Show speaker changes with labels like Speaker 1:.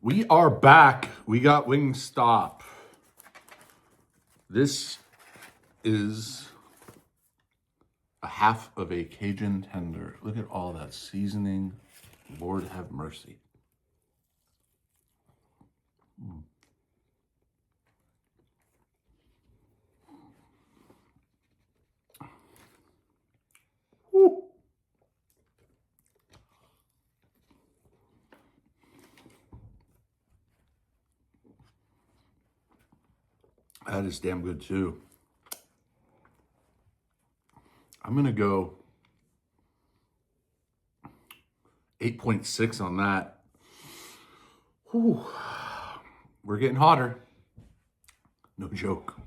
Speaker 1: We are back. We got Wingstop. This is a half of a Cajun tender. Look at all that seasoning. Lord have mercy. Woo. That is damn good too. I'm going to go 8.6 on that. Whew. We're getting hotter. No joke.